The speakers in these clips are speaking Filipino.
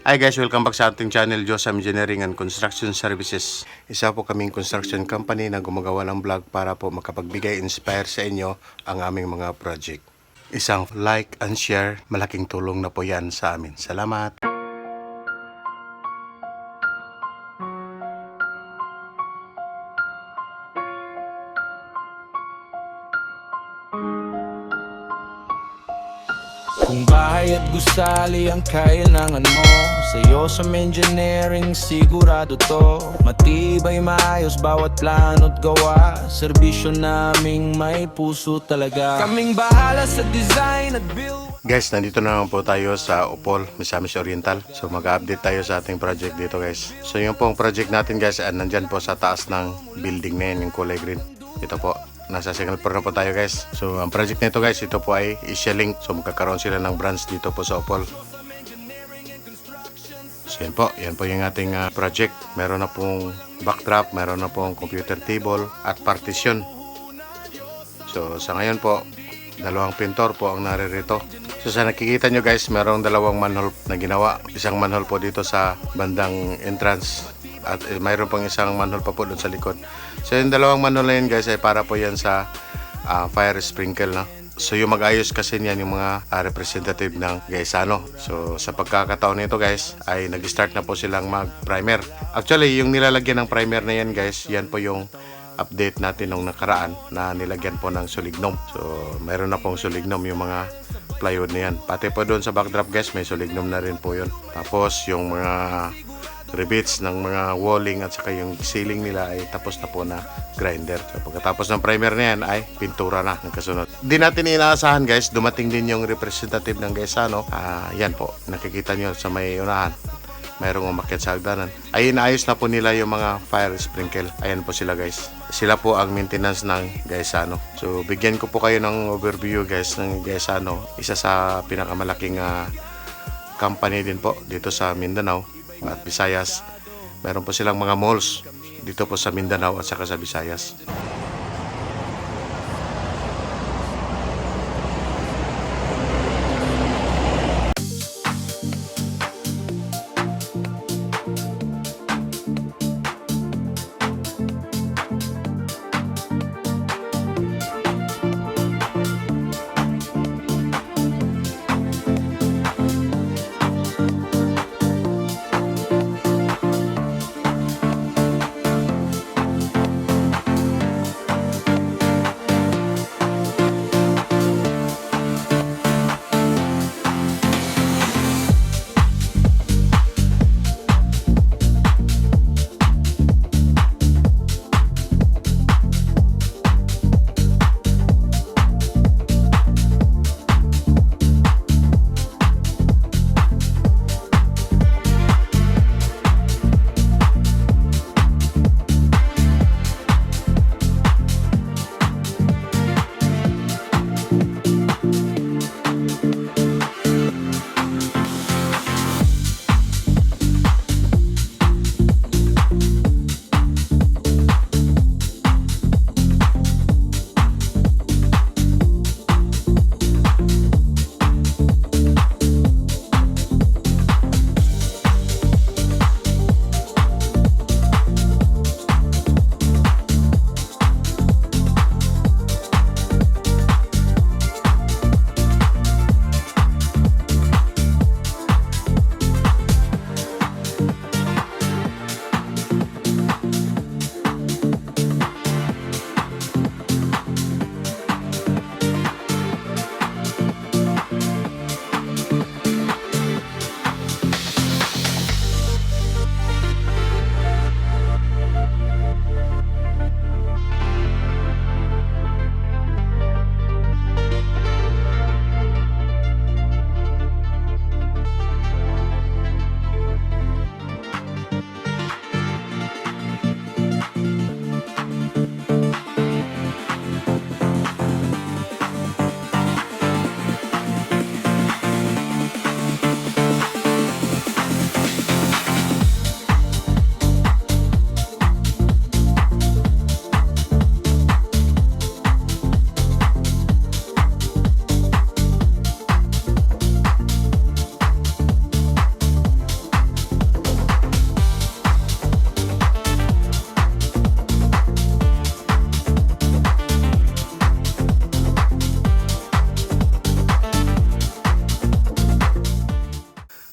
Hi guys, welcome back sa ating channel, Josam Engineering and Construction Services. Isa po kaming construction company na gumagawa ng vlog para po makapagbigay inspire sa inyo ang aming mga project. Isang like and share, malaking tulong na po yan sa amin. Salamat! Kung bahay at gusali ang kailangan mo, sa'yo sa engineering sigurado to. Matibay, maayos bawat plano't gawa, serbisyo naming may puso talaga. Kaming bahala sa design at build. Guys, nandito na naman po tayo sa Upol, Misamis Oriental. So mag-update tayo sa ating project dito guys. So yung pong project natin guys, nandyan po sa taas ng building na yan, yung kulay green. Ito po. Nasa second floor na po tayo guys. So ang project nito guys, ito po ay Asia Link. So magkakaroon sila ng branch dito po sa Opol. So yan po yung ating project. Meron na pong backdrop, meron na pong computer table at partition. So sa ngayon po, dalawang pintor po ang naririto. So sa nakikita nyo guys, merong dalawang manhole na ginawa. Isang manhole po dito sa bandang entrance. At mayroon pang isang manhole pa po doon sa likod. So yung dalawang manhole na yun guys ay para po yan sa fire sprinkle na. So yung mag-ayos kasi niyan yung mga representative ng Gaisano. So sa pagkakataon nito guys ay nag-start na po silang mag-primer. Actually yung nilalagyan ng primer na yan guys, yan po yung update natin nung nakaraan na nilagyan po ng sulignum. So mayroon na pong sulignum yung mga plywood na yan. Pati po doon sa backdrop guys may sulignum na rin po yun. Tapos yung mga rivets ng mga walling at saka yung ceiling nila ay tapos na po na grinder. So pagkatapos ng primer na yan ay pintura na ng kasunod. Di natin inaasahan guys, dumating din yung representative ng Gaisano. Yan po, nakikita nyo sa may unahan. Mayroong umakyat sa hagdanan. Ay inaayos na po nila yung mga fire sprinkle. Ayan po sila guys. Sila po ang maintenance ng Gaisano. So bigyan ko po kayo ng overview guys ng Gaisano. Isa sa pinakamalaking company din po dito sa Mindanao at Visayas. Meron po silang mga malls dito po sa Mindanao at saka sa Visayas.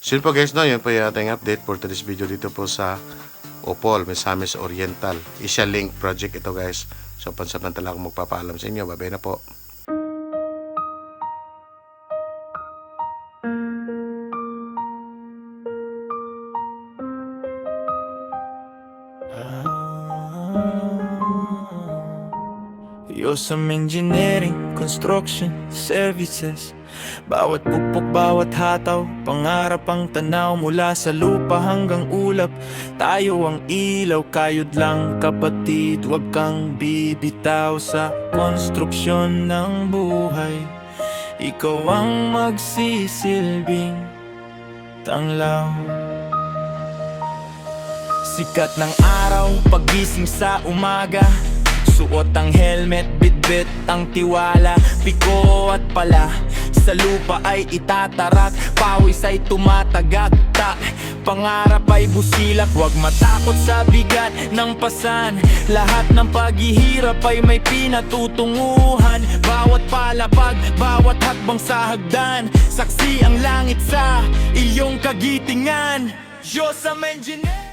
So yun po guys, no, yun po yung ating update for today's video dito po sa Opol, Misamis Oriental. Isya Link project ito guys. So pansamantala akong magpapaalam sa inyo. Bye-bye na po. Yosam Engineering, Construction, Services. Bawat pupok, bawat hataw, pangarap ang tanaw. Mula sa lupa hanggang ulap, tayo ang ilaw. Kayod lang kapatid, huwag kang bibitaw. Sa konstruksyon ng buhay, ikaw ang magsisilbing tanglaw. Sikat ng araw, pagising sa umaga, suot ang helmet, bitbit ang tiwala. Piko at pala, sa lupa ay itatarak. Pawis ay tumatagakta, pangarap ay busilak. Huwag matakot sa bigat ng pasan, lahat ng paghihirap ay may pinatutunguhan. Bawat palapag, bawat hakbang sa hagdan, saksi ang langit sa iyong kagitingan. Diyos ang engineer.